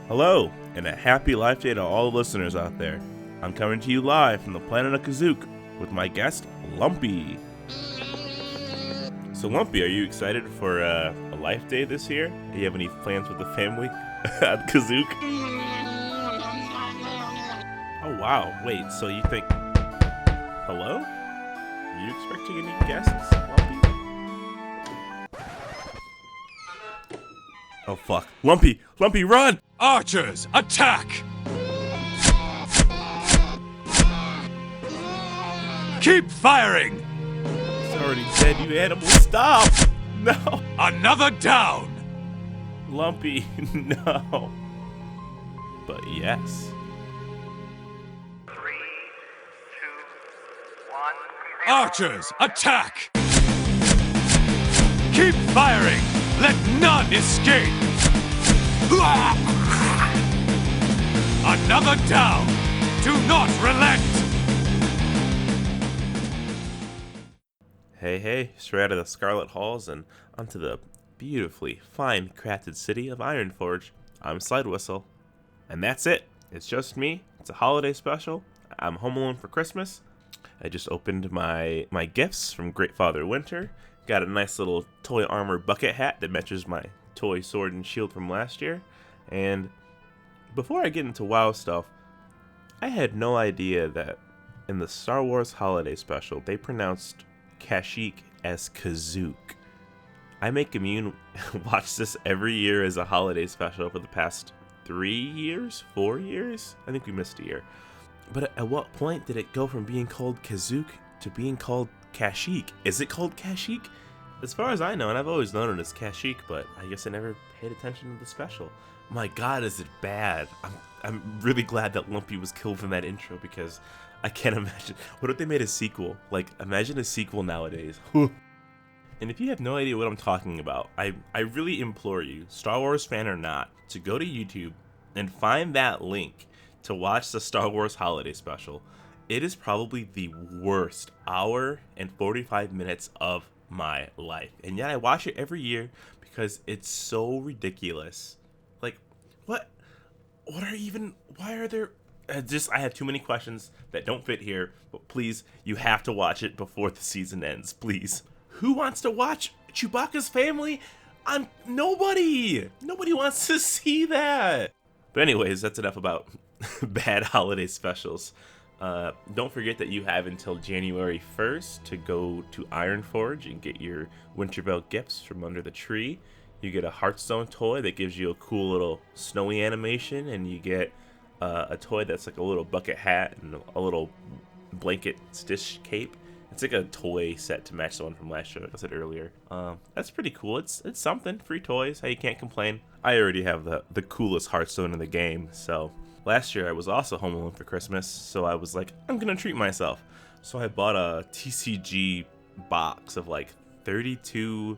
Hello, and a happy Life Day to all the listeners out there. I'm coming to you live from the planet of Kazook with my guest, Lumpy. So Lumpy, are you excited for a Life Day this year? Do you have any plans with the family at Kazook? Oh wow, wait, so you think... Hello? Are you expecting any guests, Lumpy? Oh fuck. Lumpy, run! Archers, attack! Keep firing! It's already dead, you animal. Stop! No! Another down! Lumpy, no. But yes. 3, 2, 1. Archers, attack! Keep firing! Let none escape! Another down! Do not relent! Hey, straight out of the Scarlet Halls and onto the beautifully fine crafted city of Ironforge. I'm Slidewhistle. And that's it. It's just me. It's a holiday special. I'm home alone for Christmas. I just opened my gifts from Great Father Winter. Got a nice little toy armor bucket hat that matches my toy sword and shield from last year. And before I get into WoW stuff, I had no idea that in the Star Wars Holiday Special, they pronounced Kashyyyk as Kazook. I make Immune watch this every year as a holiday special for the past 4 years? I think we missed a year. But at what point did it go from being called Kazook to being called Kashyyyk? Is it called Kashyyyk? As far as I know, and I've always known it as Kashyyyk, but I guess I never paid attention to the special. My god, is it bad. I'm really glad that Lumpy was killed in that intro because I can't imagine. What if they made a sequel? Like, imagine a sequel nowadays. And if you have no idea what I'm talking about, I really implore you, Star Wars fan or not, to go to YouTube and find that link to watch the Star Wars Holiday Special. It is probably the worst hour and 45 minutes of my life. And yet I watch it every year because it's so ridiculous. Like, why are there... I have too many questions that don't fit here, but please, you have to watch it before the season ends, please. Who wants to watch Chewbacca's family? Nobody wants to see that. But anyways, that's enough about bad holiday specials. Don't forget that you have until January 1st to go to Ironforge and get your Winterfell gifts from under the tree. You get a Hearthstone toy that gives you a cool little snowy animation, and you get a toy that's like a little bucket hat and a little blanket stitch cape. It's like a toy set to match the one from last year, like I said earlier. That's pretty cool. It's something. Free toys. Hey, you can't complain. I already have the coolest Hearthstone in the game, so... Last year I was also home alone for Christmas, so I was like, I'm gonna treat myself. So I bought a TCG box of like 32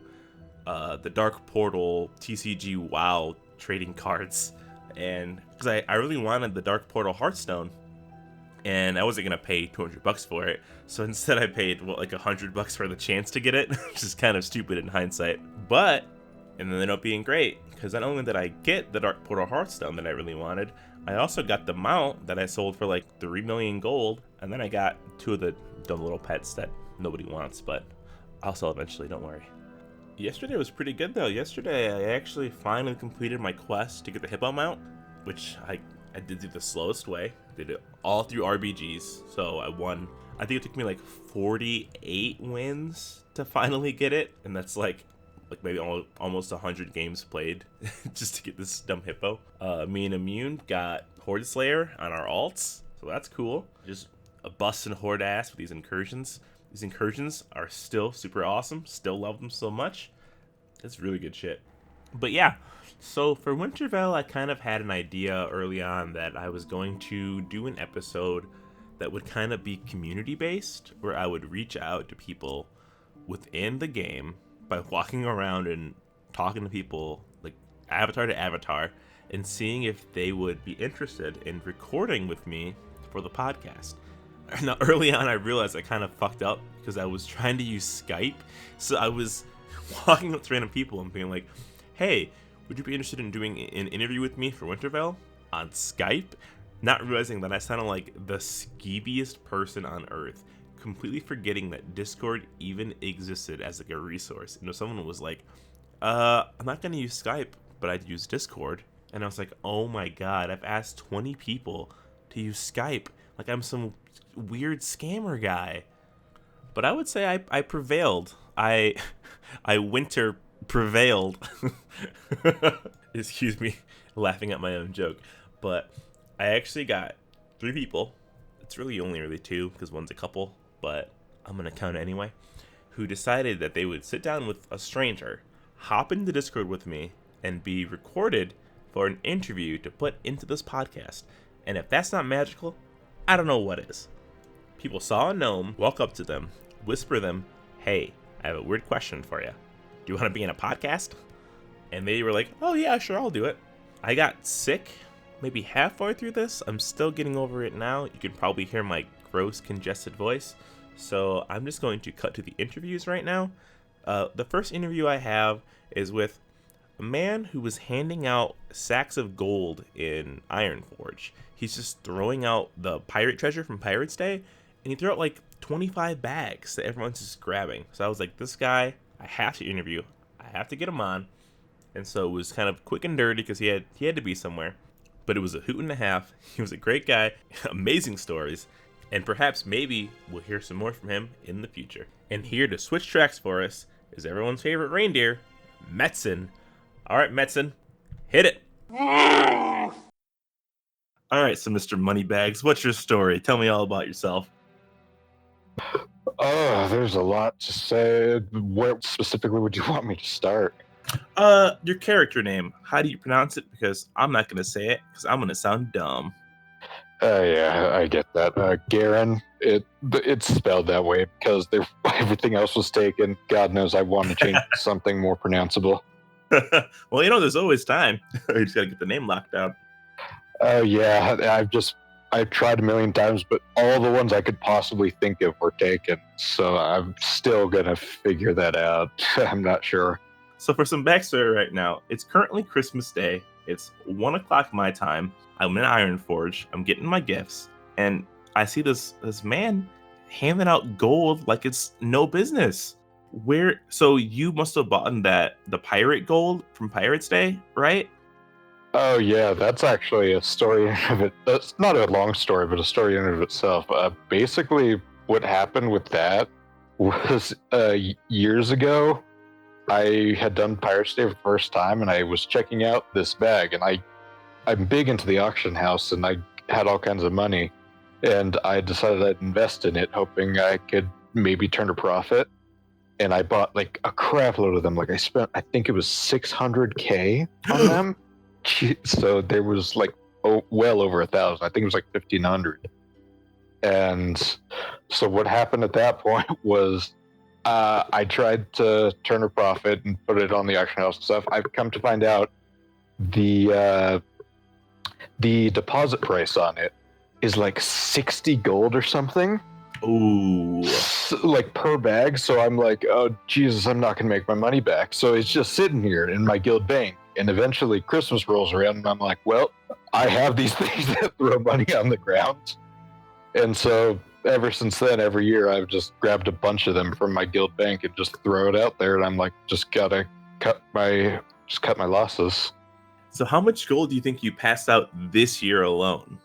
the Dark Portal TCG WoW trading cards. And because I really wanted the Dark Portal Hearthstone, and I wasn't gonna pay $200 for it, so instead I paid like $100 for the chance to get it, which is kind of stupid in hindsight. But it ended up being great, because not only did I get the Dark Portal Hearthstone that I really wanted, I also got the mount that I sold for like 3 million gold, and then I got 2 of the dumb little pets that nobody wants, but I'll sell eventually, don't worry. Yesterday was pretty good though. Yesterday I actually finally completed my quest to get the hippo mount, which I did do the slowest way. Did it all through RBGs, so I won. I think it took me like 48 wins to finally get it, and that's like maybe almost 100 games played just to get this dumb hippo. Me and Immune got Horde Slayer on our alts, so that's cool. Just a busting horde ass with these incursions. These incursions are still super awesome. Still love them so much. It's really good shit. But yeah, so for Winterfell, I kind of had an idea early on that I was going to do an episode that would kind of be community based, where I would reach out to people within the game by walking around and talking to people like avatar to avatar and seeing if they would be interested in recording with me for the podcast. Now, early on, I realized I kind of fucked up because I was trying to use Skype. So I was walking up to random people and being like, hey, Would you be interested in doing an interview with me for Winterfell on Skype? Not realizing that I sounded like the skeeviest person on earth, completely forgetting that Discord even existed as like a resource. Someone was like, I'm not gonna use Skype, but I'd use Discord. And I was like, oh my god, I've asked 20 people to use Skype. Like I'm some weird scammer guy. But I would say I prevailed. I winter prevailed. Excuse me, laughing at my own joke. But I actually got 3 people. It's really only 2 because one's a couple, but I'm going to count it anyway. Who decided that they would sit down with a stranger, hop into Discord with me, and be recorded for an interview to put into this podcast. And if that's not magical, I don't know what is. People saw a gnome, walk up to them, whisper them, hey, I have a weird question for you. Do you want to be in a podcast? And they were like, oh yeah, sure, I'll do it. I got sick maybe halfway through this. I'm still getting over it now. You can probably hear my gross, congested voice. So I'm just going to cut to the interviews right now. The first interview I have is with a man who was handing out sacks of gold in Ironforge. He's just throwing out the pirate treasure from Pirates Day, and he threw out like 25 bags that everyone's just grabbing. So I was like, this guy, I have to interview. I have to get him on. And so it was kind of quick and dirty because he had to be somewhere. But it was a hoot and a half. He was a great guy, amazing stories, and perhaps maybe we'll hear some more from him in the future. And here to switch tracks for us is everyone's favorite reindeer, Metzen. All right, Metzen, hit it. All right, so Mr. Moneybags, what's your story? Tell me all about yourself. Oh, there's a lot to say. Where specifically would you want me to start? Your character name. How do you pronounce it? Because I'm not gonna say it because I'm gonna sound dumb. Yeah, I get that. Garen, it's spelled that way because everything else was taken. God knows I want to change something more pronounceable. Well, there's always time. You just gotta get the name locked down. Oh yeah, I've tried a million times, but all the ones I could possibly think of were taken. So I'm still gonna figure that out. I'm not sure. So for some backstory right now, it's currently Christmas Day. It's 1 o'clock my time. I'm in Ironforge. I'm getting my gifts, and I see this man handing out gold like it's no business. So you must have bought the pirate gold from Pirates Day, right? Oh yeah, that's actually a story in of it. That's not a long story, but a story in and of itself. Basically, what happened with that was years ago, I had done Pirates Day for the first time, and I was checking out this bag, and I'm big into the auction house, and I had all kinds of money, and I decided I'd invest in it, hoping I could maybe turn a profit. And I bought like a crap load of them. Like I think it was 600K on them. So there was like well over 1,000. I think it was like 1,500. And so what happened at that point was I tried to turn a profit and put it on the auction house and stuff. I've come to find out the deposit price on it is like 60 gold or something. Ooh. Like per bag. So I'm like, oh Jesus, I'm not gonna make my money back. So it's just sitting here in my guild bank. And eventually Christmas rolls around and I'm like, well, I have these things that throw money on the ground. And so ever since then, every year I've just grabbed a bunch of them from my guild bank and just throw it out there. And I'm like, just gotta cut my losses. So how much gold do you think you passed out this year alone?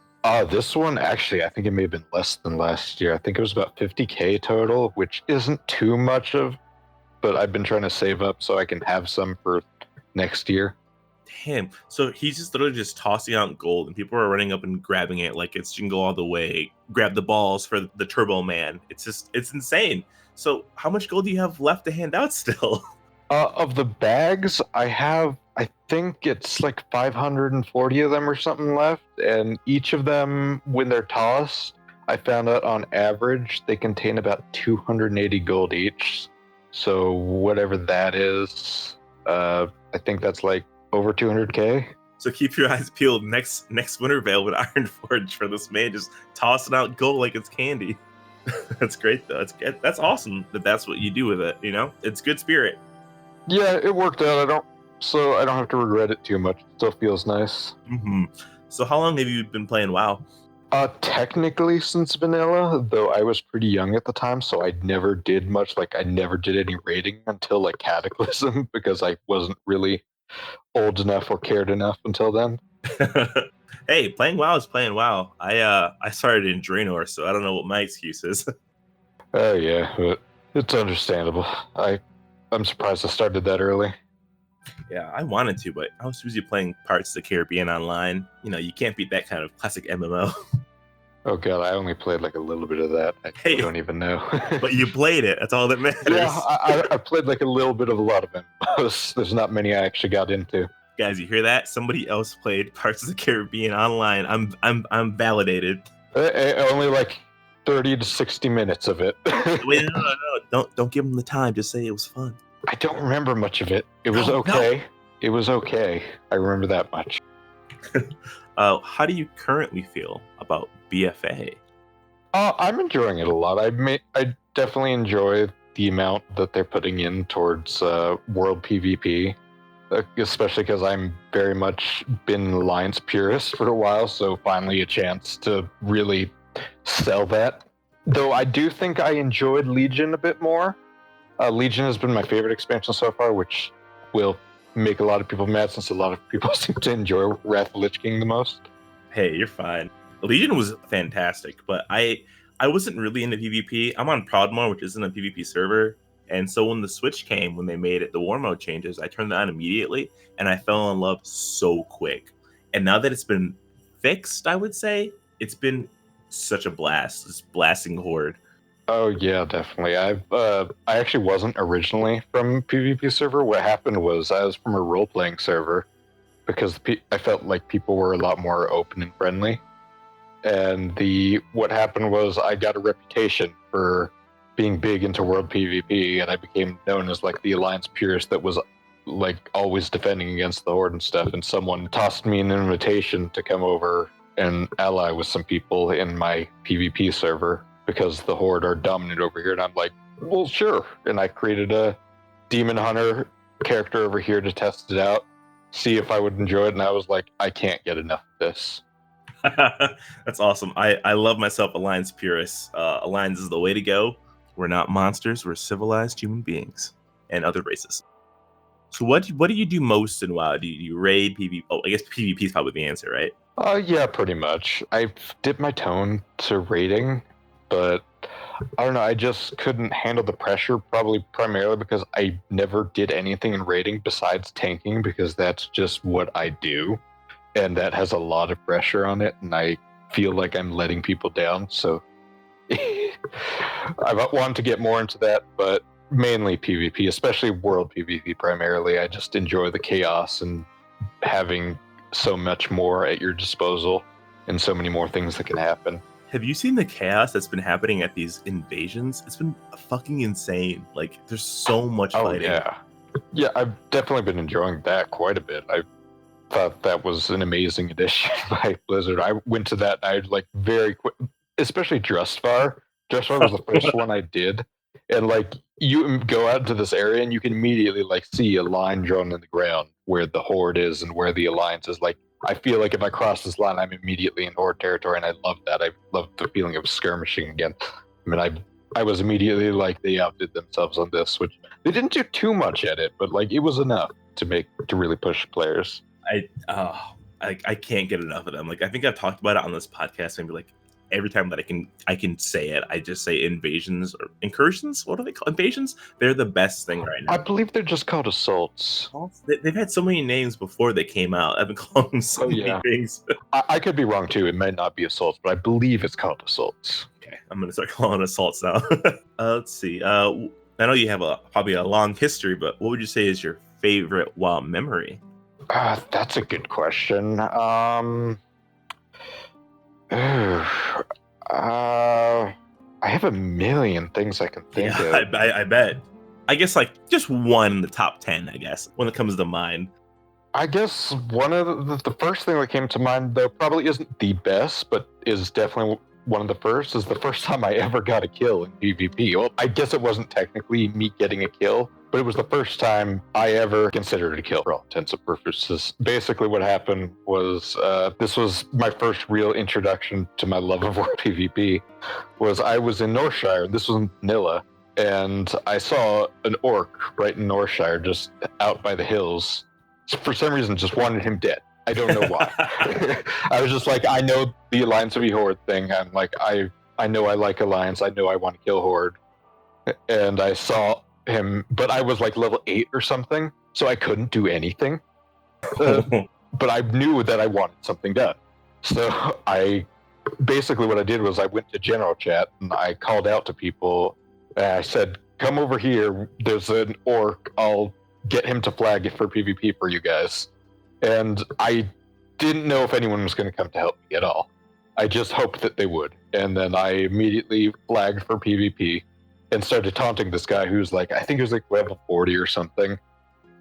This one, actually, I think it may have been less than last year. I think it was about 50K total, which isn't too much but I've been trying to save up so I can have some for next year. Damn. So he's just literally just tossing out gold, and people are running up and grabbing it like it's Jingle All the Way. Grab the balls for the Turbo Man. It's insane. So how much gold do you have left to hand out still? Of the bags, I think it's like 540 of them or something left, and each of them, when they're tossed, I found out on average they contain about 280 gold each. So whatever that is, I think that's like over 200K. So keep your eyes peeled next Wintervale with Ironforge for this man just tossing out gold like it's candy. That's great though. That's awesome that's what you do with it. It's good spirit. Yeah, it worked out. I don't so I don't have to regret it too much. It still feels nice. Mm-hmm. So how long have you been playing WoW? Technically since vanilla, though I was pretty young at the time, so I never did much. Like, I never did any raiding until, like, Cataclysm, because I wasn't really old enough or cared enough until then. Hey, playing WoW is playing WoW. I started in Draenor, so I don't know what my excuse is. Oh, yeah, but it's understandable. I'm surprised I started that early. Yeah, I wanted to, but I was busy playing Pirates of the Caribbean online. You know, you can't beat that kind of classic MMO. Oh, God, I only played, like, a little bit of that. I Hey. don't even know. But you played it. That's all that matters. Yeah, I played, like, a little bit of a lot of MMOs. There's not many I actually got into. Guys, you hear that? Somebody else played Pirates of the Caribbean online. I'm validated. Only, like, 30 to 60 minutes of it. Wait, no. Don't give them the time. Just say it was fun. I don't remember much of it. It was No. okay. It was okay. I remember that much. How do you currently feel about BFA? I'm enjoying it a lot. I definitely enjoy the amount that they're putting in towards world PvP, especially because I'm very much been an Alliance purist for a while, so finally a chance to really sell that. Though I do think I enjoyed Legion a bit more. Legion has been my favorite expansion so far, which will make a lot of people mad since a lot of people seem to enjoy Wrath of Lich King the most. Hey, you're fine. Legion was fantastic, but I wasn't really into PvP. I'm on Proudmoore, which isn't a PvP server, and so when the Switch came, when they made it the war mode changes, I turned that on immediately, and I fell in love so quick. And now that it's been fixed, I would say it's been such a blast. This blasting horde. Oh yeah, definitely. I actually wasn't originally from PvP server. What happened was I was from a role playing server because I felt like people were a lot more open and friendly. And what happened was I got a reputation for being big into world PvP, and I became known as like the Alliance purist that was like always defending against the horde and stuff. And someone tossed me an invitation to come over and ally with some people in my PvP server, because the horde are dominant over here. And I'm like, well, sure. And I created a demon hunter character over here to test it out, see if I would enjoy it. And I was like, I can't get enough of this. That's awesome. I love myself Alliance purists. Alliance is the way to go. We're not monsters. We're civilized human beings and other races. So what do you do most in WoW? Do you raid, PvP? Oh, I guess PvP is probably the answer, right? Yeah, pretty much. I've dipped my toe to raiding, but I don't know, I just couldn't handle the pressure, probably primarily because I never did anything in raiding besides tanking, because that's just what I do. And that has a lot of pressure on it, and I feel like I'm letting people down, so I want to get more into that, but mainly PvP, especially world PvP primarily. I just enjoy the chaos and having so much more at your disposal and so many more things that can happen. Have you seen the chaos that's been happening at these invasions? It's been fucking insane. Like, there's so much fighting. Yeah, I've definitely been enjoying that quite a bit. I thought that was an amazing addition by Blizzard. I went to that and I like very quick, especially Drustvar. Drustvar was the first one I did, and like you go out into this area and you can immediately like see a line drawn in the ground where the horde is and where the alliance is. Like, I feel like if I cross this line, I'm immediately in horde territory, and I love that. I love the feeling of skirmishing again. I mean, I was immediately like, they outdid themselves on this, which they didn't do too much at it, but like it was enough to really push players. I can't get enough of them. Like, I think I've talked about it on this podcast maybe like every time that I can say it. I just say invasions or incursions. What are they called? Invasions? They're the best thing right now. I believe they're just called assaults. They've had so many names before they came out. I've been calling them so many things. I could be wrong too. It might not be assaults, but I believe it's called assaults. Okay, I'm gonna start calling it assaults now. Let's see. I know you have probably a long history, but what would you say is your favorite WoW memory? That's a good question. I have a million things I can think of. I bet. I guess like just one in the top 10, I guess, when it comes to mind. I guess one of the first thing that came to mind, though, probably isn't the best, but is definitely one of the first, is the first time I ever got a kill in PvP. Well, I guess it wasn't technically me getting a kill, but it was the first time I ever considered a kill for all intents and purposes. Basically what happened was, this was my first real introduction to my love of war PvP, was I was in Northshire, this was in Vanilla, and I saw an orc right in Northshire, just out by the hills. For some reason, just wanted him dead. I don't know why. I was just like, I know the Alliance of the Horde thing. I'm like, I know I like Alliance. I know I want to kill Horde. And I saw him, but I was like level 8 or something, so I couldn't do anything. But I knew that I wanted something done. So basically what I did was I went to general chat and I called out to people. I said, come over here. There's an orc. I'll get him to flag it for PvP for you guys. And I didn't know if anyone was going to come to help me at all. I just hoped that they would. And then I immediately flagged for PvP and started taunting this guy who's like, I think he was like level 40 or something.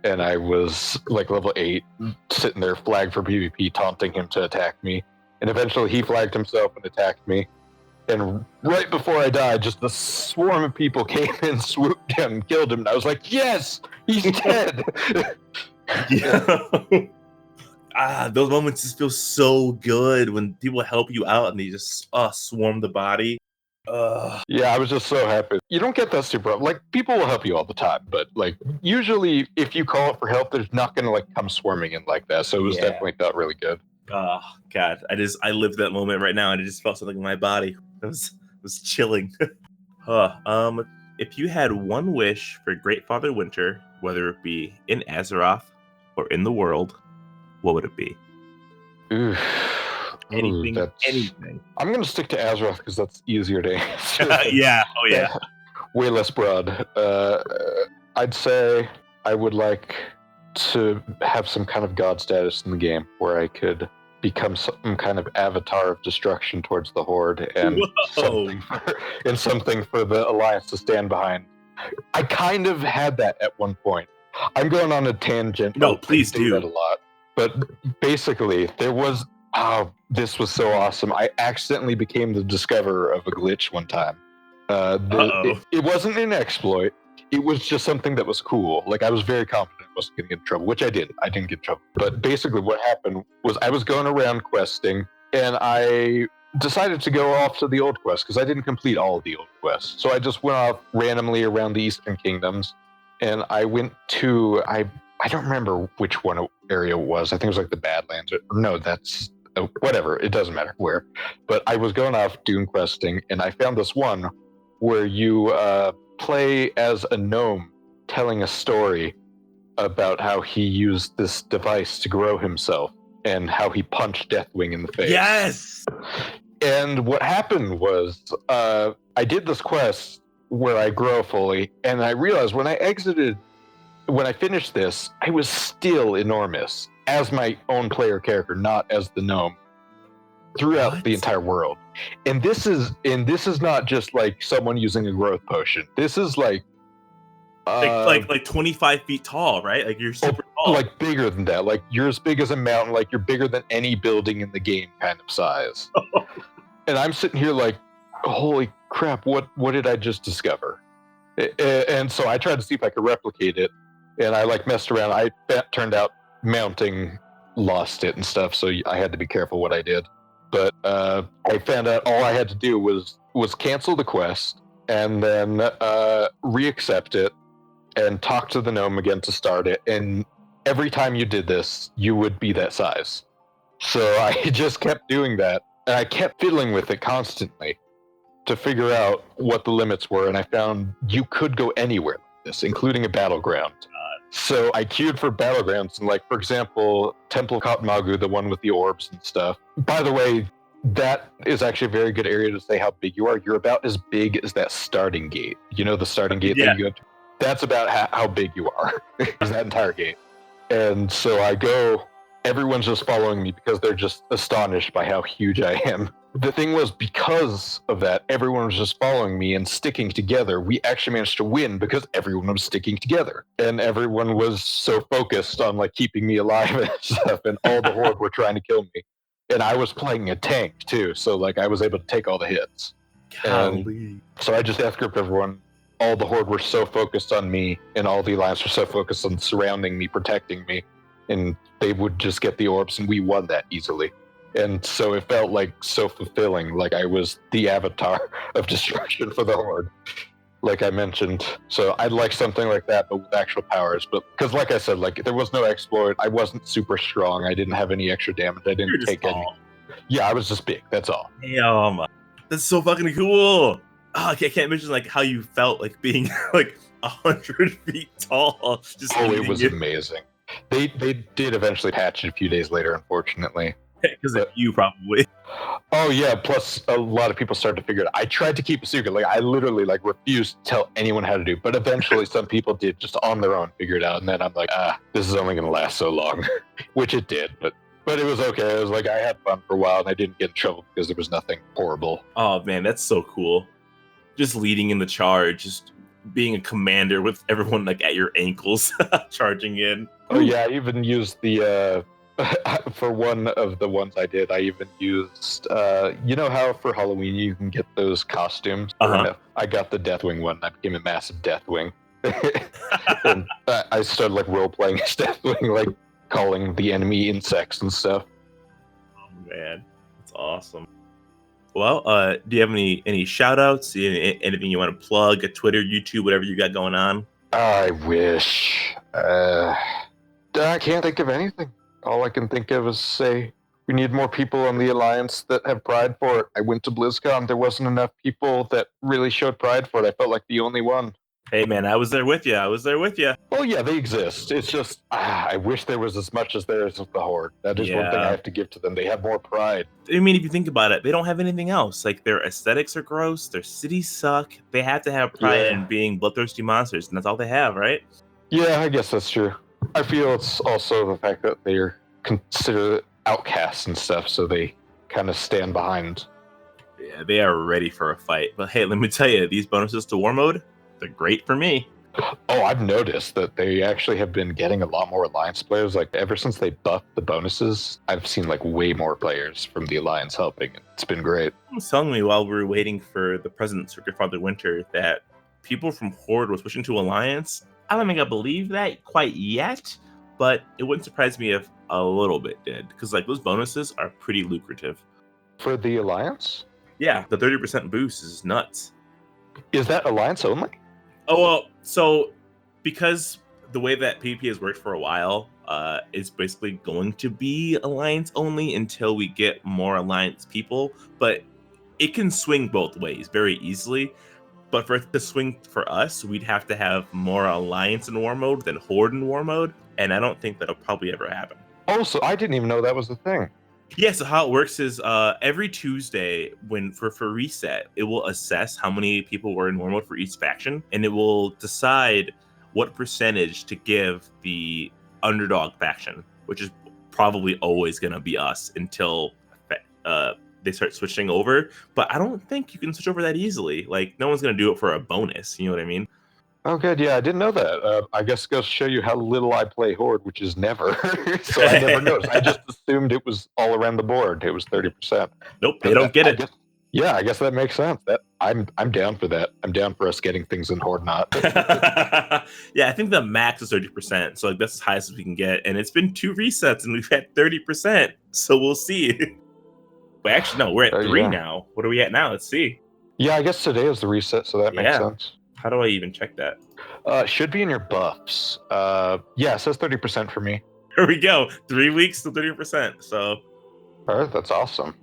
And I was like level 8, sitting there flagged for PvP, taunting him to attack me. And eventually he flagged himself and attacked me. And right before I died, just a swarm of people came in, swooped him, and killed him. And I was like, yes, he's dead. Yeah. Those moments just feel so good when people help you out and they just swarm the body. Yeah, I was just so happy. You don't get that super, like, people will help you all the time, but like usually if you call it for help, there's not gonna like come swarming in like that. So it was definitely felt really good. Oh God, I lived that moment right now and I just felt something in my body. It was chilling. If you had one wish for Great Father Winter, whether it be in Azeroth or in the world, what would it be? Oof. Anything. I'm going to stick to Azeroth because that's easier to answer. Yeah. Oh, yeah. Way less broad. I'd say I would like to have some kind of god status in the game where I could become some kind of avatar of destruction towards the Horde and something for the Alliance to stand behind. I kind of had that at one point. I'm going on a tangent. No, please do that a lot. But basically, this was so awesome. I accidentally became the discoverer of a glitch one time. It wasn't an exploit. It was just something that was cool. Like, I was very confident I wasn't going to get in trouble, which I didn't. I didn't get in trouble. But basically what happened was I was going around questing, and I decided to go off to the old quest because I didn't complete all of the old quests. So I just went off randomly around the Eastern Kingdoms, and I went to... I don't remember which area it was. I think it was like the Badlands. No, that's whatever. It doesn't matter where. But I was going off doing questing, and I found this one where you play as a gnome telling a story about how he used this device to grow himself and how he punched Deathwing in the face. Yes! And what happened was I did this quest where I grow fully, and I realized when I finished this, I was still enormous as my own player character, not as the gnome, throughout the entire world. And this is not just like someone using a growth potion. This is like 25 feet tall, right? Like you're super tall. Like bigger than that. Like you're as big as a mountain. Like you're bigger than any building in the game, kind of size. And I'm sitting here like, holy crap! What did I just discover? And so I tried to see if I could replicate it. And I like messed around. Turned out mounting lost it and stuff, so I had to be careful what I did. But I found out all I had to do was cancel the quest and then re-accept it and talk to the gnome again to start it. And every time you did this, you would be that size. So I just kept doing that, and I kept fiddling with it constantly to figure out what the limits were. And I found you could go anywhere like this, including a battleground. So I queued for battlegrounds, and like, for example, Temple of Katmagu, the one with the orbs and stuff. By the way, that is actually a very good area to say how big you are. You're about as big as that starting gate. You know the starting gate that you go to? That's about how big you are, is that entire gate. And so I go, everyone's just following me because they're just astonished by how huge I am. The thing was, because of that, everyone was just following me and sticking together. We actually managed to win because everyone was sticking together. And everyone was so focused on like keeping me alive and stuff, and all the Horde were trying to kill me. and I was playing a tank too, so like I was able to take all the hits. Golly. So I just death gripped everyone. All the Horde were so focused on me, and all the Alliance were so focused on surrounding me, protecting me, and they would just get the orbs, and we won that easily. And so it felt like so fulfilling, like I was the avatar of destruction for the Horde, like I mentioned. So I'd like something like that, but with actual powers. But because, like I said, like there was no exploit, I wasn't super strong, I didn't have any extra damage, I You're didn't just take any. tall. Yeah, I was just big. That's all. Damn. That's so fucking cool. Oh, I can't imagine like how you felt like being like 100 feet tall. Just Oh, it was amazing. They did eventually patch it a few days later, unfortunately. Because of you, probably. Oh yeah, plus a lot of people started to figure it out. I tried to keep a secret. Like I literally like refused to tell anyone how to do it. But eventually some people did just on their own figure it out. And then I'm like, this is only gonna last so long. Which it did, but it was okay. It was like I had fun for a while and I didn't get in trouble because there was nothing horrible. Oh man, that's so cool. Just leading in the charge, just being a commander with everyone like at your ankles, charging in. Oh yeah, I even used the for one of the ones I did, I even used you know how for Halloween you can get those costumes? Uh-huh. I got the Deathwing one. I became a massive Deathwing. And I started like role playing as Deathwing, like calling the enemy insects and stuff. Oh man, that's awesome. Well, do you have any shout outs? Anything you want to plug? A Twitter, YouTube, whatever you got going on? I wish. I can't think of anything. All I can think of is say we need more people on the Alliance that have pride for it. I went to BlizzCon. There wasn't enough people that really showed pride for it. I felt like the only one. Hey man, I was there with you. Well, yeah, they exist. It's just, I wish there was as much as there is with the Horde. That is one thing Yeah. I have to give to them. They have more pride. I mean, if you think about it, they don't have anything else. Like their aesthetics are gross, their cities suck. They have to have pride Yeah. in being bloodthirsty monsters, and that's all they have, right? Yeah, I guess that's true. I feel it's also the fact that they're considered outcasts and stuff, so they kind of stand behind. Yeah, they are ready for a fight. But hey, let me tell you, these bonuses to War Mode, they're great for me. Oh, I've noticed that they actually have been getting a lot more Alliance players. Like ever since they buffed the bonuses, I've seen like way more players from the Alliance helping. It's been great. Someone was telling me while we were waiting for the President Circuit Father Winter that people from Horde were switching to Alliance. I don't think I believe that quite yet, but it wouldn't surprise me if a little bit did, because like those bonuses are pretty lucrative. For the Alliance? Yeah, the 30% boost is nuts. Is that Alliance only? Oh, well, so because the way that PvP has worked for a while, it's basically going to be Alliance only until we get more Alliance people, but it can swing both ways very easily. But for it to swing for us, we'd have to have more Alliance in War Mode than Horde in War Mode, and I don't think that'll probably ever happen. Oh, so I didn't even know that was a thing. Yeah, so how it works is every Tuesday when for reset, it will assess how many people were in War Mode for each faction, and it will decide what percentage to give the underdog faction, which is probably always going to be us until they start switching over. But I don't think you can switch over that easily. Like, no one's going to do it for a bonus, you know what I mean? Oh, good. Yeah, I didn't know that. I guess it goes to show you how little I play Horde, which is never. So I never noticed. I just assumed it was all around the board. It was 30%. Nope, they don't get it. I guess that makes sense. That I'm down for that. I'm down for us getting things in Horde not. Yeah, I think the max is 30%. So like that's as high as we can get. And it's been 2 resets and we've had 30%. So we'll see. But actually, no, we're at 3 now. What are we at now? Let's see. Yeah, I guess today is the reset, so that makes sense. How do I even check that? Should be in your buffs. Yeah, it says 30% for me. Here we go. 3 weeks to 30%. So, All right, that's awesome.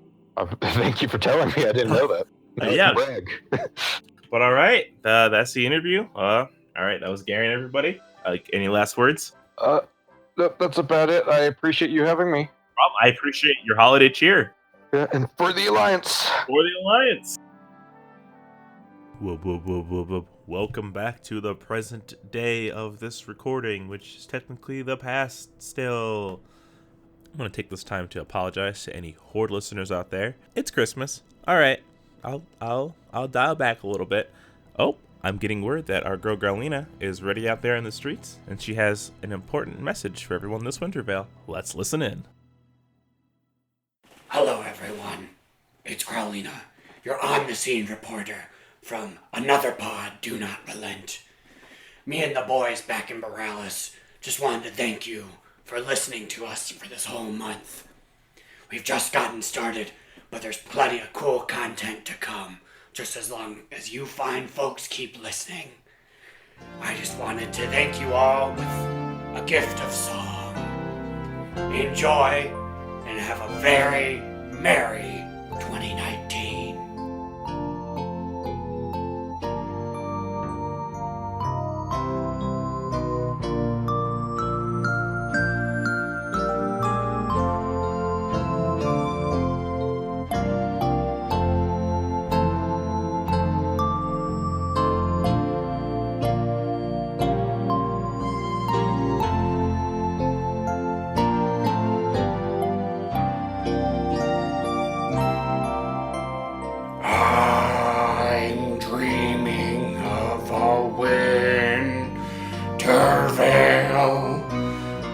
Thank you for telling me. I didn't know that. Yeah. Brag. But all right, that's the interview. All right, that was Gary and everybody. Any last words? That's about it. I appreciate you having me. Rob, I appreciate your holiday cheer. Yeah, and for the Alliance. For the Alliance. Whoa. Welcome back to the present day of this recording, which is technically the past still. I'm going to take this time to apologize to any Horde listeners out there. It's Christmas. All right. I'll dial back a little bit. Oh, I'm getting word that our girl Garlina is ready out there in the streets, and she has an important message for everyone this Wintervale. Let's listen in. Hello, everyone. It's Carolina, your on-the-scene reporter from another pod, Do Not Relent. Me and the boys back in Morales just wanted to thank you for listening to us for this whole month. We've just gotten started, but there's plenty of cool content to come, just as long as you fine folks keep listening. I just wanted to thank you all with a gift of song. Enjoy, and have a very merry 2019. I'm dreaming of a Wintervale,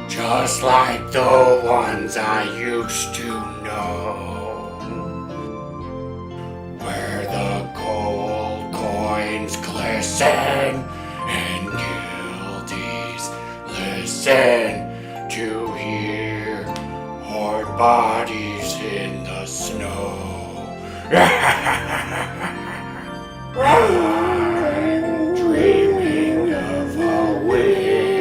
just like the ones I used to know, where the gold coins glisten and guildies listen to hear horde bodies in the snow. I'm dreaming of a Wintervale,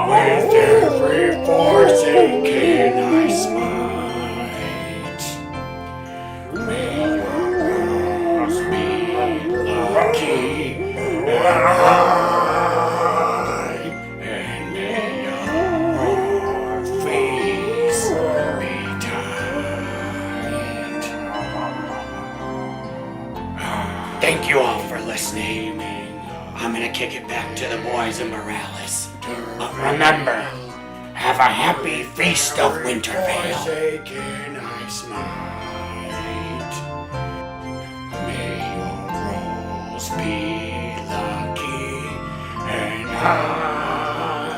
with every forsaken I smite. May your rose be lucky and high, and may your face be tight. Thank you all for listening. I'm gonna kick it back to the boys in Morales. But remember, have a happy feast of Wintervale. Forsaken I smite. May your rolls be lucky and high,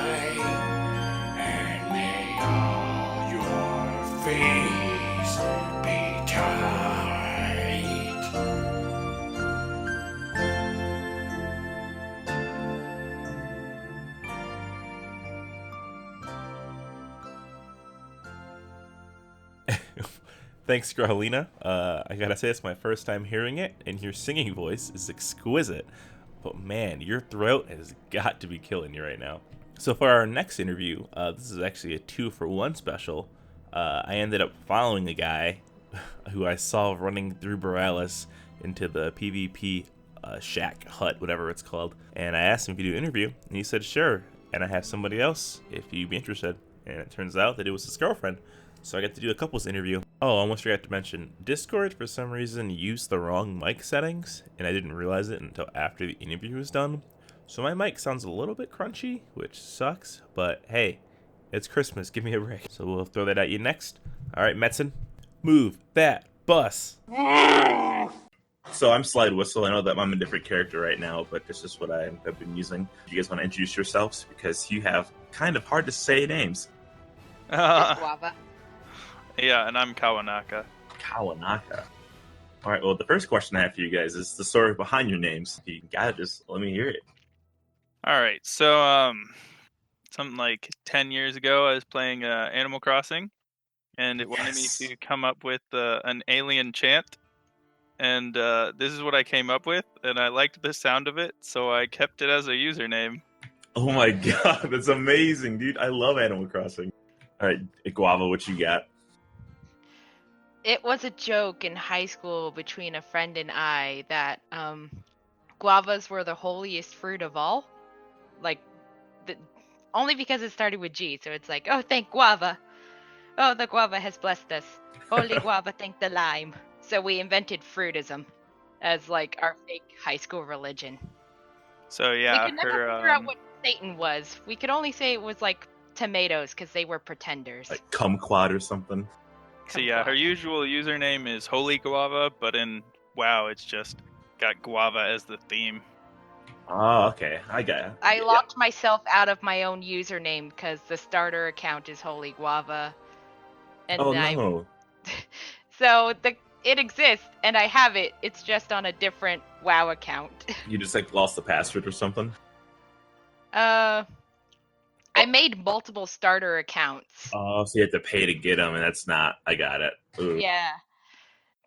and may all your fees be tight. Thanks, Carolina. I gotta say, it's my first time hearing it, and your singing voice is exquisite. But man, your throat has got to be killing you right now. So for our next interview, this is actually a 2-for-1 special. I ended up following a guy who I saw running through Morales into the PvP shack hut, whatever it's called. And I asked him if he'd do an interview, and he said sure. And I have somebody else if you'd be interested. And it turns out that it was his girlfriend. So I got to do a couples interview. Oh, I almost forgot to mention, Discord for some reason used the wrong mic settings, and I didn't realize it until after the interview was done. So my mic sounds a little bit crunchy, which sucks, but hey, it's Christmas, give me a break. So we'll throw that at you next. Alright, Metzen, move that bus. So I'm Slidewhistle. I know that I'm a different character right now, but this is what I've been using. You guys want to introduce yourselves? Because you have kind of hard to say names. Guava. Yeah, and I'm Kawanaka. Kawanaka. Alright, well, the first question I have for you guys is the story behind your names. If you got it, just let me hear it. Alright, so, something like 10 years ago, I was playing Animal Crossing, and it wanted me to come up with an alien chant, and this is what I came up with, and I liked the sound of it, so I kept it as a username. Oh my god, that's amazing, dude. I love Animal Crossing. Alright, Guava, what you got? It was a joke in high school between a friend and I that guavas were the holiest fruit of all. Like, only because it started with G, so it's like, oh, thank guava. Oh, the guava has blessed us. Holy guava, thank the lime. So we invented fruitism as like our fake high school religion. So yeah, we could never figure out what Satan was. We could only say it was like tomatoes because they were pretenders. Like kumquat or something. So yeah, her usual username is Holy Guava, but in WoW it's just got guava as the theme. Oh, okay. I got it. I Yeah. locked myself out of my own username because the starter account is Holy Guava, and Oh I no. so it exists and I have it. It's just on a different WoW account. You just like lost the password or something? I made multiple starter accounts. Oh, so you have to pay to get them, and that's not. I got it. Ooh. Yeah.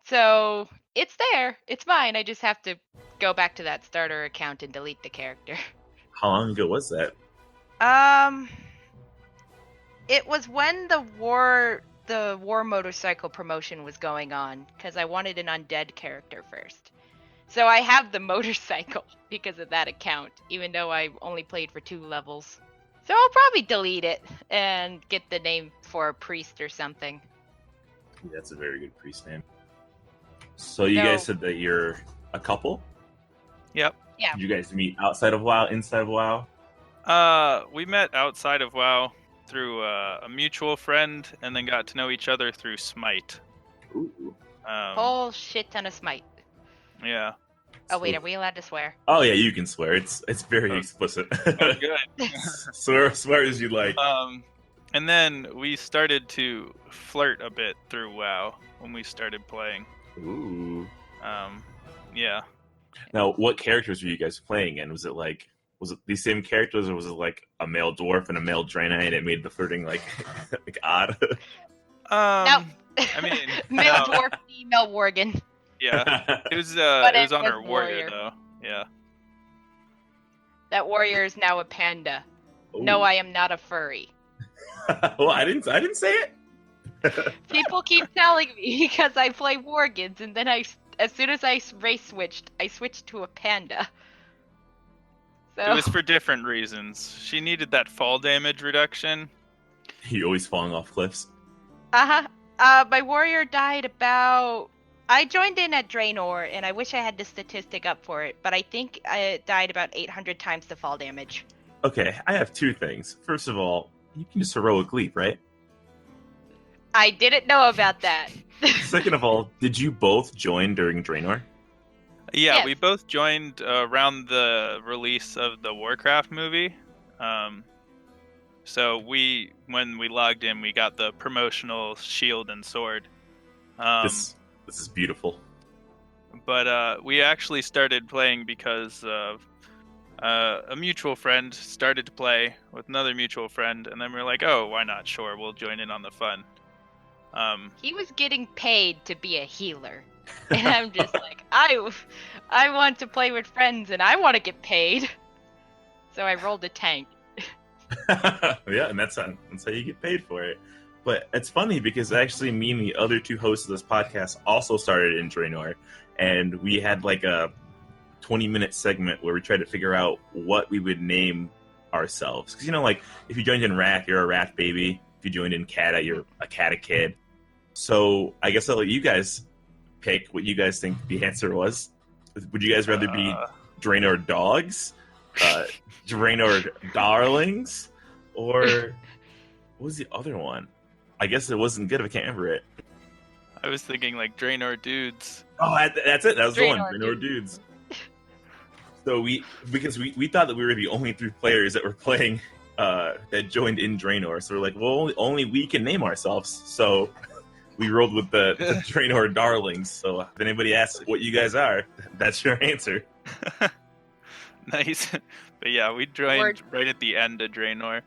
So it's there. It's mine. I just have to go back to that starter account and delete the character. How long ago was that? It was when the war motorcycle promotion was going on because I wanted an undead character first. So I have the motorcycle because of that account, even though I only played for 2 levels. So I'll probably delete it and get the name for a priest or something. Yeah, that's a very good priest name. So you No. guys said that you're a couple? Yep. Yeah. Did you guys meet outside of WoW, inside of WoW? We met outside of WoW through a mutual friend, and then got to know each other through Smite. Ooh. Whole shit ton of smite. Yeah. Oh wait, are we allowed to swear? Oh yeah, you can swear. It's very explicit. Oh, good. swear as you like. And then we started to flirt a bit through WoW when we started playing. Ooh. Yeah. Now, what characters were you guys playing in? Was it these same characters, or was it like a male dwarf and a male draenei, and it made the flirting like like odd? No. I mean, Male no. dwarf, female worgen. Yeah. It was But it was it on was our warrior warrior. though. Yeah. That warrior is now a panda. Ooh. No, I am not a furry. Well, I didn't say it. People keep telling me because I play Worgens, and then as soon as I race switched, I switched to a panda. So It was for different reasons. She needed that fall damage reduction. You always falling off cliffs. my warrior died about. I joined in at Draenor, and I wish I had the statistic up for it, but I think it died about 800 times the fall damage. Okay, I have 2 things. First of all, you can just heroic leap, right? I didn't know about that. Second of all, did you both join during Draenor? Yeah, Yes. we both joined around the release of the Warcraft movie. So when we logged in, we got the promotional shield and sword. This is beautiful. But we actually started playing because of a mutual friend started to play with another mutual friend, and then we were like, oh, why not? Sure, we'll join in on the fun. He was getting paid to be a healer, and I'm just like, I want to play with friends, and I want to get paid. So I rolled a tank. Yeah, and that's how you get paid for it. But it's funny because actually me and the other 2 hosts of this podcast also started in Draenor, and we had like a 20-minute segment where we tried to figure out what we would name ourselves. Because, like, if you joined in Wrath, you're a Wrath baby. If you joined in Kata, you're a Kata kid. So I guess I'll let you guys pick what you guys think the answer was. Would you guys rather be Draenor dogs, Draenor darlings, or what was the other one? I guess it wasn't good if I can't remember it. I was thinking like Draenor dudes. Oh, that's it. That was the one. Draenor Draenor dudes. So because we thought that we were the only 3 players that were playing that joined in Draenor. So we're like, well, only we can name ourselves. So we rolled with the Draenor darlings. So if anybody asks what you guys are, that's your answer. Nice. But yeah, we joined right at the end of Draenor.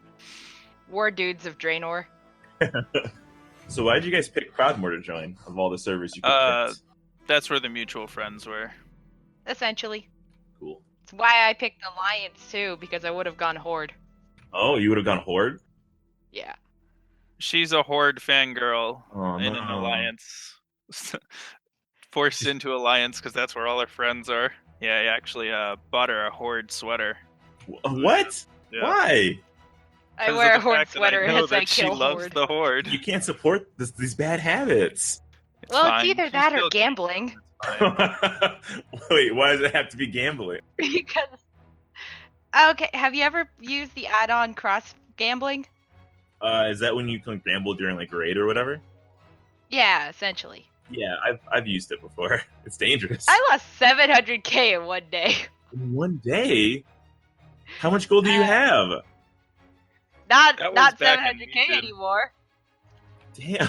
War dudes of Draenor. So why did you guys pick Proudmoore to join of all the servers you could pick? That's where the mutual friends were. Essentially. Cool. It's why I picked Alliance too, because I would have gone Horde. Oh, you would have gone Horde? Yeah. She's a Horde fangirl in an no. alliance. Forced into alliance because that's where all her friends are. Yeah, I actually bought her a Horde sweater. What? Yeah. Why? I 'Cause wear of a the Horde fact that sweater I know as I that she kill loves Horde. the Horde. You can't support these bad habits. It's Well, fine. it's either She that or still- gambling. it's fine. Wait, why does it have to be gambling? Because okay, have you ever used the add-on cross gambling? Is that when you can gamble during like raid or whatever? Yeah, essentially. Yeah, I've used it before. It's dangerous. I lost 700k in one day. In one day? How much gold do you have? Not That was not back in 700k Legion. anymore. Damn.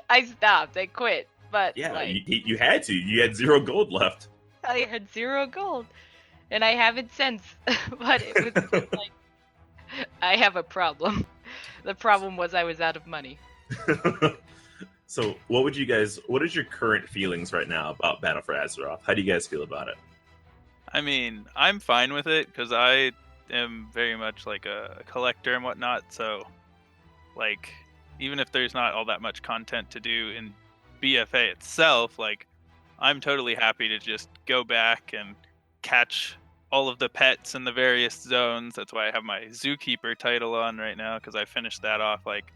I stopped. I quit. But Yeah, like, you had to. You had 0 gold left. I had 0 gold, and I haven't since. But it was just like, I have a problem. The problem was I was out of money. So, what is your current feelings right now about Battle for Azeroth? How do you guys feel about it? I mean, I'm fine with it because I am very much like a collector and whatnot. So, like, even if there's not all that much content to do in BFA itself, like, I'm totally happy to just go back and catch all of the pets in the various zones. That's why I have my Zookeeper title on right now because I finished that off like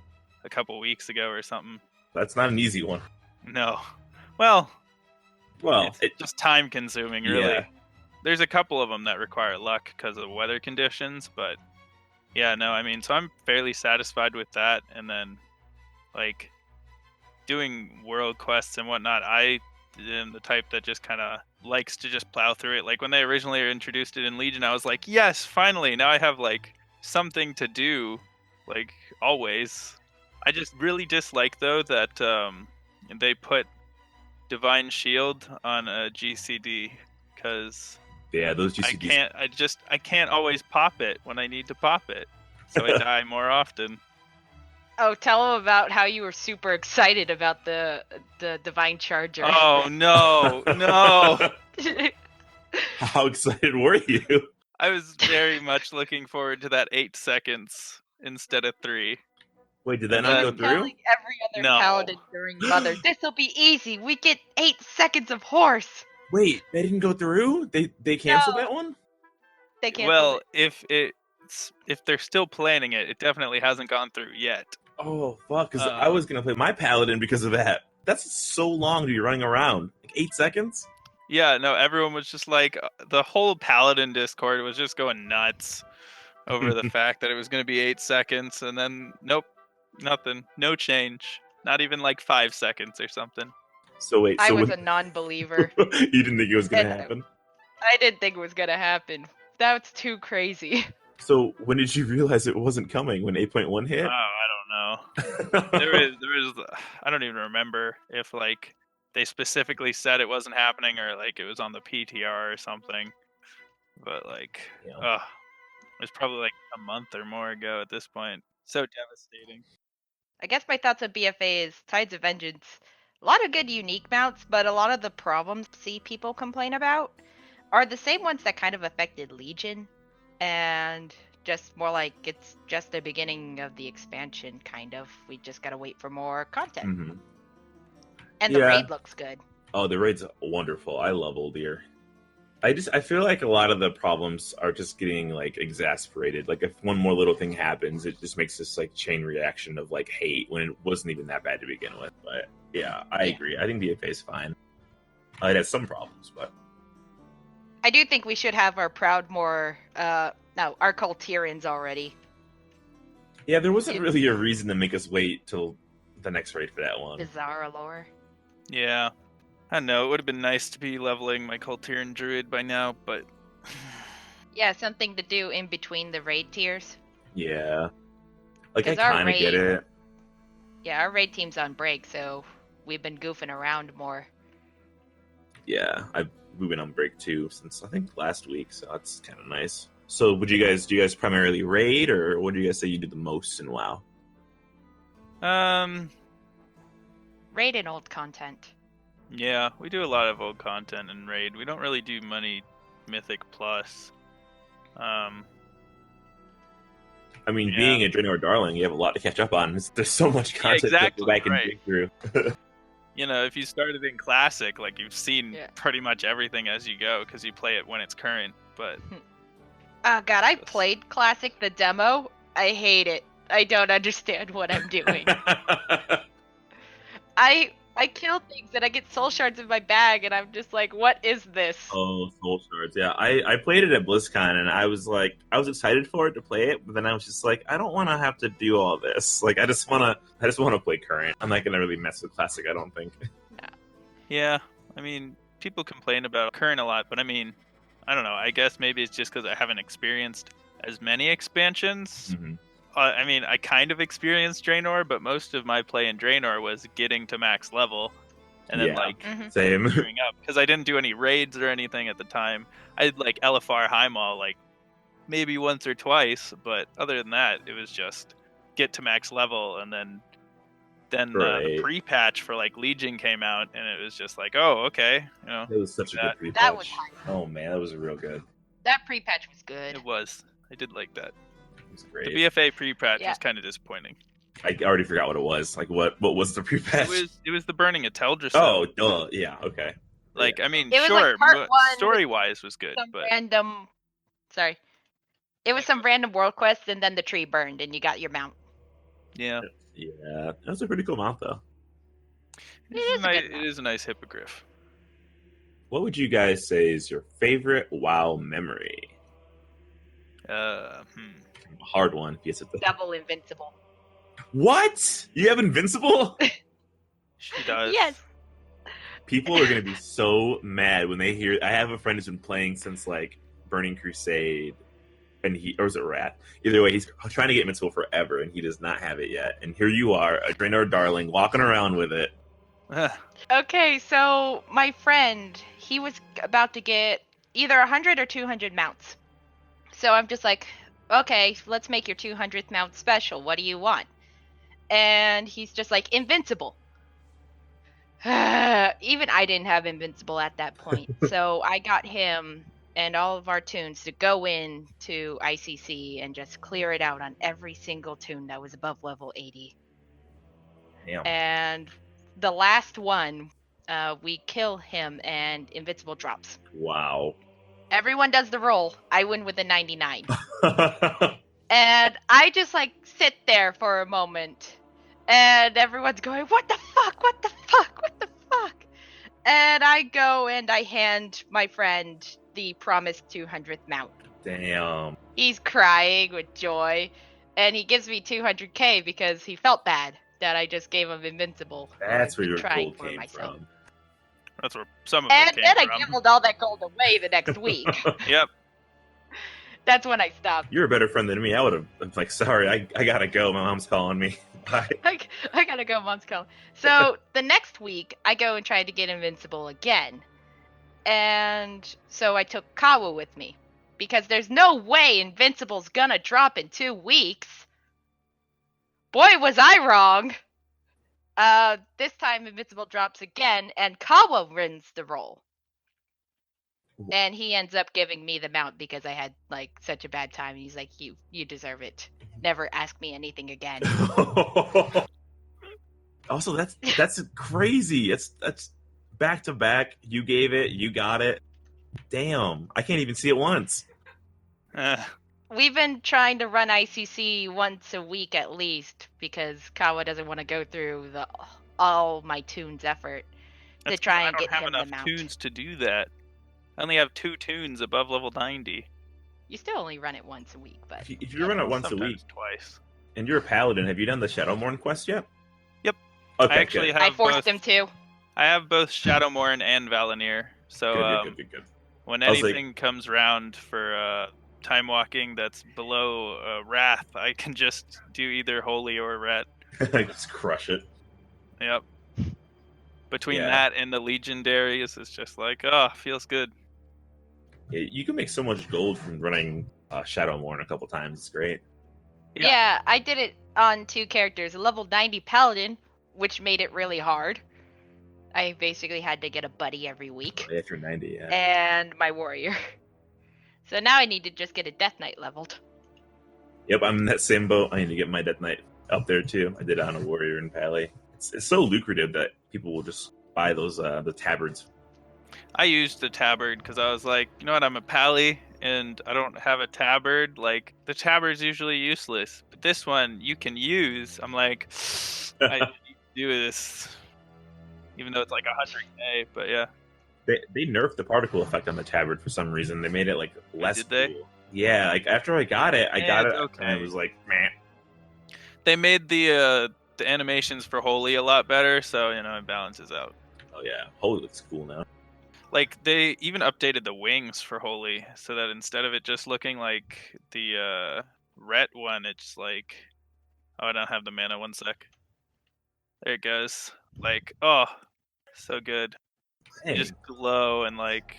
a couple weeks ago or something. That's not an easy one. No. Well, Well, it's just time consuming, really. Yeah. There's a couple of them that require luck because of weather conditions, but yeah, no, I mean, so I'm fairly satisfied with that. And then, like, doing world quests and whatnot, I am the type that just kind of likes to just plow through it. Like, when they originally introduced it in Legion, I was like, yes, finally, now I have, like, something to do, like, always. I just really dislike, though, that they put Divine Shield on a GCD, because yeah, those GCDs. I can't always pop it when I need to pop it, so I die more often. Oh, tell them about how you were super excited about the Divine Charger. Oh no, no! How excited were you? I was very much looking forward to that 8 seconds instead of 3. Wait, did that And not go then- through? Telling every other No. paladin during Mother, this'll be easy. We get 8 seconds of horse. Wait, they didn't go through? They canceled No. that one? They can't. Well, if they're still planning it, it definitely hasn't gone through yet. Oh, fuck, because I was going to play my paladin because of that. That's so long to be running around. Like 8 seconds? Yeah, no, everyone was just like, the whole Paladin Discord was just going nuts over the fact that it was going to be 8 seconds, and then, nope, nothing. No change. Not even like 5 seconds or something. So wait, I so was when... a non-believer. You didn't think it was going to And- happen? I didn't think it was gonna happen. That's too crazy. So when did you realize it wasn't coming? When 8.1 hit? Oh, I don't know. There was, I don't even remember if like they specifically said it wasn't happening or like it was on the PTR or something. But like, Yeah. it was probably like a month or more ago at this point. So devastating. I guess my thoughts on BFA is Tides of Vengeance. A lot of good unique mounts, but a lot of the problems I see people complain about are the same ones that kind of affected Legion, and just more like it's just the beginning of the expansion, kind of. We just gotta wait for more content. Mm-hmm. And the Yeah. raid looks good. Oh, the raid's wonderful. I love Old Year. I feel like a lot of the problems are just getting like exasperated. Like if one more little thing happens, it just makes this like chain reaction of like hate when it wasn't even that bad to begin with. But yeah, I agree. I think BFA is fine. It has some problems, but I do think we should have our proud more our Cultirians already. yeah, there wasn't really a reason to make us wait till the next raid for that one. Bizarre lore. Yeah. I know, it would have been nice to be leveling my Cultirian Druid by now, but Yeah, something to do in between the raid tiers. Yeah, like I 'Cause our kind of get raid- it. Yeah, our raid team's on break, so we've been goofing around more. Yeah, we've been on break too since I think last week, so that's kind of nice. So, do you guys primarily raid, or what do you guys say you do the most in WoW? Raid and old content. yeah, we do a lot of old content in Raid. We don't really do money Mythic Plus. I mean, Yeah. being a Draenor Darling, you have a lot to catch up on. There's so much content to exactly, go back and right. dig through. You know, if you started in Classic, like you've seen Yeah. pretty much everything as you go because you play it when it's current. But Oh god, I played Classic, the demo. I hate it. I don't understand what I'm doing. I kill things and I get soul shards in my bag and I'm just like, what is this? Oh, Soul Shards. Yeah, I played it at BlizzCon and I was excited for it to play it, but then I was just like, I don't want to have to do all this. Like, I just want to play current. I'm not gonna really mess with Classic, I don't think. yeah, I mean, people complain about current a lot, but I mean, I don't know. I guess maybe it's just because I haven't experienced as many expansions. Mhm. I mean, I kind of experienced Draenor, but most of my play in Draenor was getting to max level and then Yeah. like Same. gearing up because I didn't do any raids or anything at the time. I did like LFR Highmaul like maybe once or twice, but other than that, it was just get to max level, and then the Right. pre-patch for like Legion came out, and it was just like, oh, okay, you know, It was such a good pre-patch. That was hype. Oh man, that was real good. That pre-patch was good. it was. I did like that. It was great. The BFA pre-patch Yeah. was kind of disappointing. I already forgot what it was. Like what was the pre-patch? It was the burning of Teldra. Oh, duh. Yeah. Okay. Like, I mean, It was sure, like part one with story-wise was good, Some but random. Sorry. It was some random world quest, and then the tree burned, and you got your mount. yeah, Yeah, that was a pretty cool mount though. It is a good it mount. is a nice hippogriff. What would you guys say is your favorite WoW memory? A hard one. Yes, it's Double invincible. What? You have Invincible? She does. Yes. People are gonna be so mad when they hear. I have a friend who's been playing since like Burning Crusade, and or was it Wrath? Either way, he's trying to get Invincible forever, and he does not have it yet. And here you are, a Draenor darling, walking around with it. Okay, so my friend, he was about to get either 100 or 200 mounts. So I'm just like, okay, let's make your 200th mount special. What do you want? And he's just like, Invincible. Even I didn't have Invincible at that point. So I got him and all of our tunes to go in to ICC and just clear it out on every single tune that was above level 80. Damn. And the last one, we kill him and Invincible drops. Wow. Everyone does the roll. I win with a 99. And I just like sit there for a moment. And everyone's going, what the fuck? What the fuck? What the fuck? And I go and I hand my friend the promised 200th mount. Damn. He's crying with joy. And he gives me 200k because he felt bad that I just gave him Invincible. That's where I've your been trying gold for came myself. from. That's where some of And it came then from. I gambled all that gold away the next week. Yep. That's when I stopped. You're a better friend than me. I would have been like, sorry, I gotta go. My mom's calling me. Bye. I gotta go, Mom's calling. So the next week, I go and try to get Invincible again. And so I took Kawa with me. Because there's no way Invincible's gonna drop in 2 weeks. Boy, was I wrong. This time Invincible drops again, and Kawa wins the roll. And he ends up giving me the mount because I had like such a bad time. He's like, you deserve it. Never ask me anything again. Also, that's crazy. That's back to back. You gave it. You got it. Damn, I can't even see it once. We've been trying to run ICC once a week at least because Kawa doesn't want to go through all my tunes effort to try and get him the I don't have enough mount. tunes to do that. I only have 2 tunes above level 90. You still only run it once a week, but If you run it once a Sometimes week, twice. and you're a paladin, have you done the Shadowmourne quest yet? Yep. Okay, I actually good. have I forced both. him to. I have both Shadowmourne and Valinir. So Good. when I was like- anything comes around for time walking that's below Wrath, I can just do either Holy or Ret. Just crush it. Yep. Between Yeah. that and the Legendaries, it's just like, oh, feels good. Yeah, you can make so much gold from running Shadowmourne a couple times. It's great. Yeah. Yeah, I did it on 2 characters. A level 90 paladin, which made it really hard. I basically had to get a buddy every week. If you're 90, yeah. And my warrior. So now I need to just get a Death Knight leveled. Yep, I'm in that same boat. I need to get my Death Knight up there too. I did it on a warrior in Pally. It's so lucrative that people will just buy those the tabards. I used the tabard because I was like, you know what, I'm a pally and I don't have a tabard. Like, the tabard's usually useless, but this one you can use. I'm like, I need to do this, even though it's like 100k. But yeah, They nerfed the particle effect on the tabard for some reason. They made it like less Did they? cool. Yeah, like after I got it, it's and okay. I was like, man. they made the animations for Holy a lot better, so you know it balances out. Oh yeah, holy looks cool now. Like, they even updated the wings for Holy, so that instead of it just looking like the Ret one, it's like... Oh, I don't have the mana, 1 sec. There it goes. Like, oh, so good. You Dang, just glow and like...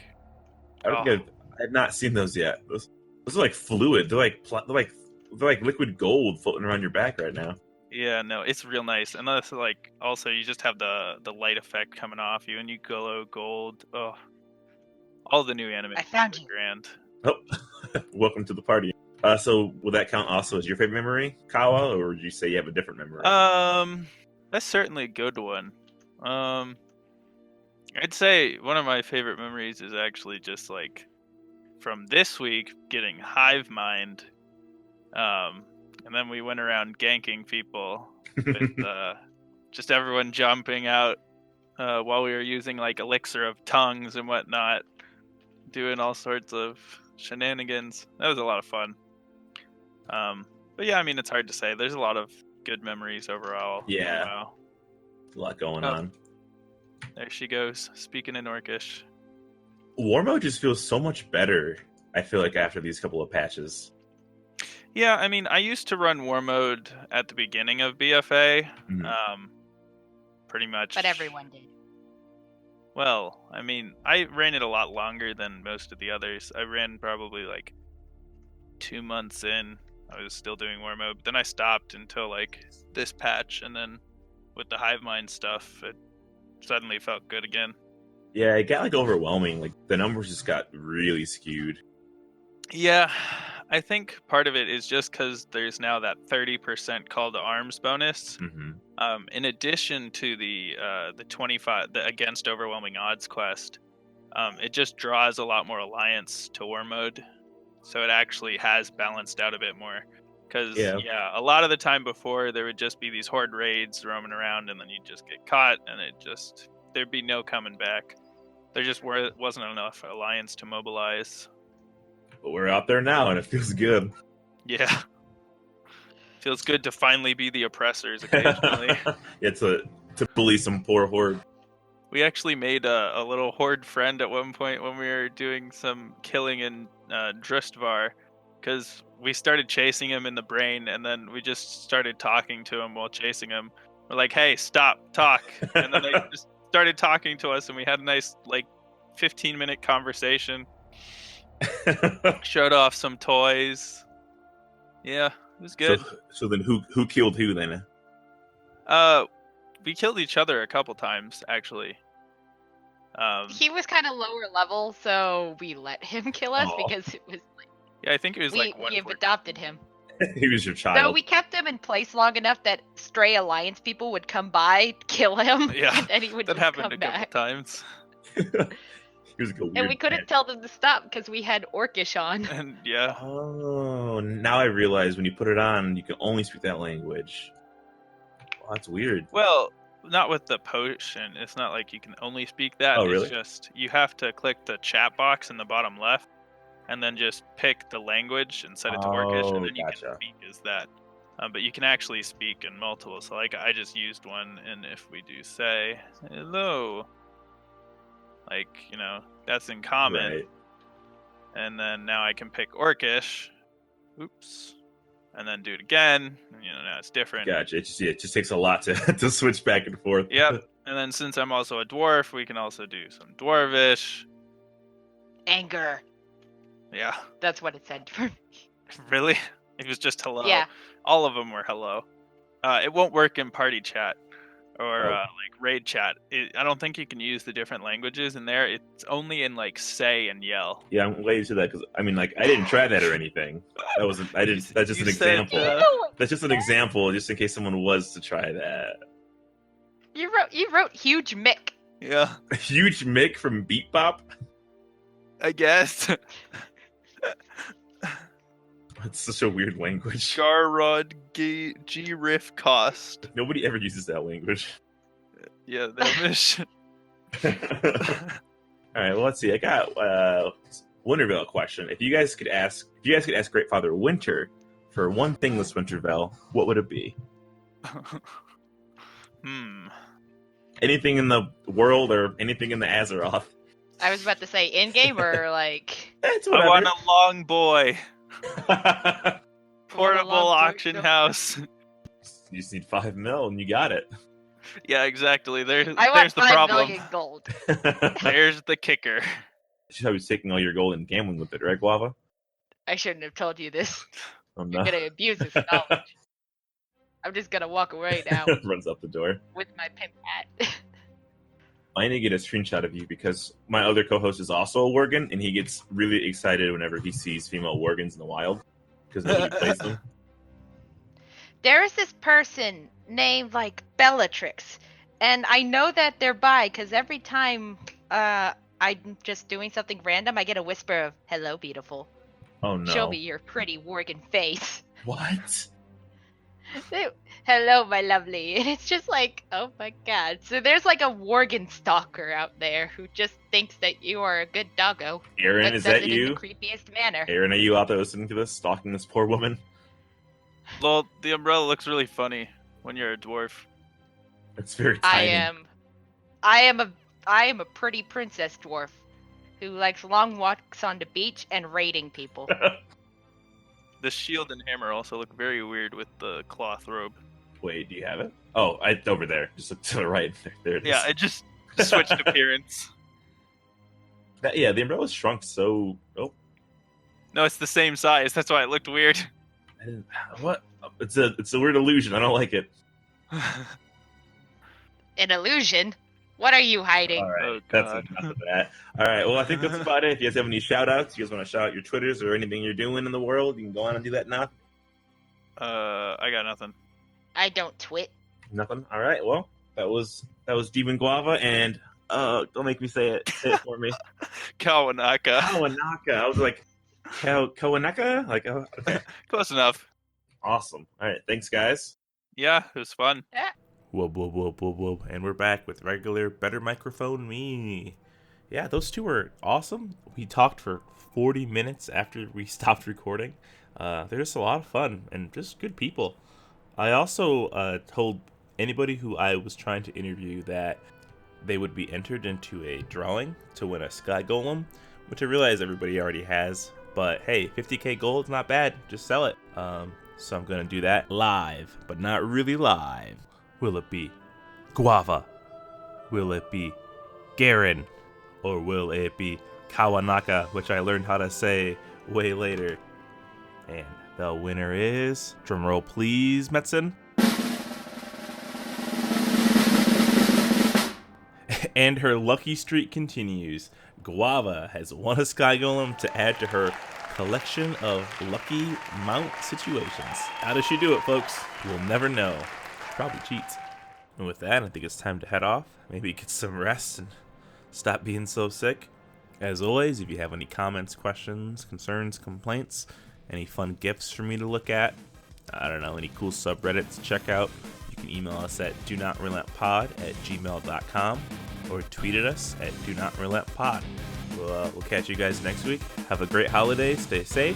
I don't Oh, think I've not seen those yet. Those are like fluid. They're like liquid gold floating around your back right now. yeah, no, it's real nice. And that's like, also, you just have the light effect coming off you, and you glow gold. Oh, all the new animations found are you. grand. Oh, welcome to the party. So will that count also as your favorite memory, Kawa, or would you say you have a different memory? That's certainly a good one. I'd say one of my favorite memories is actually just like from this week getting hive mind. And then we went around ganking people with just everyone jumping out while we were using like elixir of tongues and whatnot, doing all sorts of shenanigans. That was a lot of fun. But yeah, I mean, it's hard to say. There's a lot of good memories overall. Yeah. Wow. A lot going Oh. on. There she goes, speaking in Orcish. War mode just feels so much better, I feel like, after these couple of patches. Yeah, I mean, I used to run war mode at the beginning of BFA. Mhm. Pretty much. But everyone did. Well, I mean, I ran it a lot longer than most of the others. I ran probably like 2 months in. I was still doing war mode, but then I stopped until like this patch, and then with the hive mind stuff, it suddenly felt good again. Yeah, it got like overwhelming. Like the numbers just got really skewed. Yeah, I think part of it is just because there's now that 30% call to arms bonus. Mm-hmm. In addition to the 25 the against overwhelming odds quest, it just draws a lot more alliance to war mode, so it actually has balanced out a bit more. Because yeah, a lot of the time before there would just be these horde raids roaming around, and then you'd just get caught, and there'd be no coming back. There just wasn't enough alliance to mobilize. But we're out there now, and it feels good. Yeah. Feels good to finally be the oppressors occasionally. Yeah, to bully some poor horde. We actually made a little horde friend at one point when we were doing some killing in Drustvar, because we started chasing him in the brain, and then we just started talking to him while chasing him. We're like, hey, stop, talk. And then they just started talking to us, and we had a nice, like, 15-minute conversation. Showed off some toys. Yeah, it was good. So then who killed who then? We killed each other a couple times, actually. He was kind of lower level, so we let him kill us Aw. because it was like Yeah, I think it was we like have 114. adopted him. He was your So child. we kept him in place long enough that stray alliance people would come by, kill him, Yeah, and then he would that just happened come a couple back. times. He was like a weird And we couldn't man. tell them to stop because we had Orcish on. And yeah, Oh, now I realize when you put it on, you can only speak that language. Well, that's weird. well, not with the potion. It's not like you can only speak that. Oh, It's really? just you have to click the chat box in the bottom left, and then just pick the language and set it to Orcish, and then you gotcha. can speak as that. But you can actually speak in multiple. So like I just used one, and if we do say hello, like, you know, that's in common. Right. And then now I can pick Orcish. Oops. And then do it again. You know, now it's different. Gotcha. It just takes a lot to to switch back and forth. Yep. And then since I'm also a dwarf, we can also do some Dwarvish. Anger. Yeah. That's what it said for me. Really? It was just hello. Yeah. All of them were hello. It won't work in party chat or Oh. like raid chat. I don't think you can use the different languages in there. It's only in like say and yell. Yeah, I'm glad you said that because I mean, like, I didn't try that or anything. That wasn't. I didn't. That's just You an said, example. That's just an example, just in case someone was to try that. You wrote huge Mick. Yeah, A huge Mick from Beat Bop. I guess. That's such a weird language. Garrod G Riff Cost. Nobody ever uses that language. Yeah, Damish. All right, well, let's see. I got Wintervale question. If you guys could ask Great Father Winter for one thing this Wintervale, what would it be? Hmm. Anything in the world or anything in the Azeroth? I was about to say in-game or like... It's I whatever. want a long boy. What Portable a long auction boy. house. You just need 5 mil and you got it. Yeah, exactly. There's I want the 5 problem. million gold. There's the kicker. I was taking all your gold and gambling with it, right, Guava? I shouldn't have told you this. Oh You're no. gonna abuse this knowledge. I'm just gonna walk away now Runs up the door. with my pimp hat. I need to get a screenshot of you because my other co-host is also a Worgen, and he gets really excited whenever he sees female Worgens in the wild because nobody plays them. There is this person named like Bellatrix, and I know that they're bi because every time I'm just doing something random, I get a whisper of "Hello, beautiful. Oh no. Show me your pretty Worgen face." What? Hello, my lovely. And it's just like, oh my god. So there's like a Worgen stalker out there who just thinks that you are a good doggo. Aaron, but is does that it you? in the creepiest manner. Aaron, are you out there listening to this, stalking this poor woman? Well, the umbrella looks really funny when you're a dwarf. It's very I tiny. am a pretty princess dwarf who likes long walks on the beach and raiding people. The shield and hammer also look very weird with the cloth robe. Wait, do you have it? Oh, over there. Just look to the right. There it is. Yeah, it just switched appearance. Yeah, the umbrella's shrunk so... Oh, No, it's the same size. That's why it looked weird. I didn't... What? It's a weird illusion. I don't like it. An illusion? What are you hiding? All right, Oh, that's God. enough of that. All right, well, I think that's about it. If you guys have any shout-outs, you guys want to shout out your Twitters or anything you're doing in the world, you can go on and do that now. I got nothing. I don't twit. Nothing? All right, well, that was Demon Guava, and don't make me say it. Say it for me. Kawanaka. Kawanaka. I was like, Kawanaka? Like, oh, okay. Close enough. Awesome. All right, thanks, guys. Yeah, it was fun. Whoop, whoop, whoop, whoop, whoop. And we're back with regular Better Microphone me. Yeah, those two were awesome. We talked for 40 minutes after we stopped recording. They're just a lot of fun and just good people. I also told anybody who I was trying to interview that they would be entered into a drawing to win a Sky Golem, which I realize everybody already has. But hey, 50k gold is not bad. Just sell it. So I'm going to do that live, but not really live. Will it be Guava? Will it be Garen? Or will it be Kawanaka, which I learned how to say way later? And the winner is, drumroll please, Metzen. And her lucky streak continues. Guava has won a Sky Golem to add to her collection of lucky mount situations. How does she do it, folks? We'll never know. Probably cheats. And with that, I think it's time to head off. Maybe get some rest and stop being so sick. As always, if you have any comments, questions, concerns, complaints, any fun gifts for me to look at, I don't know, any cool subreddits to check out, you can email us at donotrelenttpod@gmail.com or tweet at us at donotrelenttpod. We'll catch you guys next week. Have a great holiday, stay safe,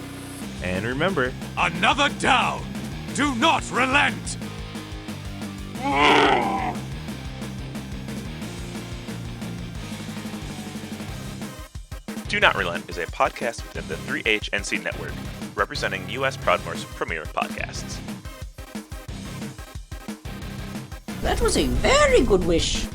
and remember, Another down! Do not relent! Do Not Relent is a podcast within the 3HNC network, representing U.S. Proudmoore's premier podcasts. That was a very good wish.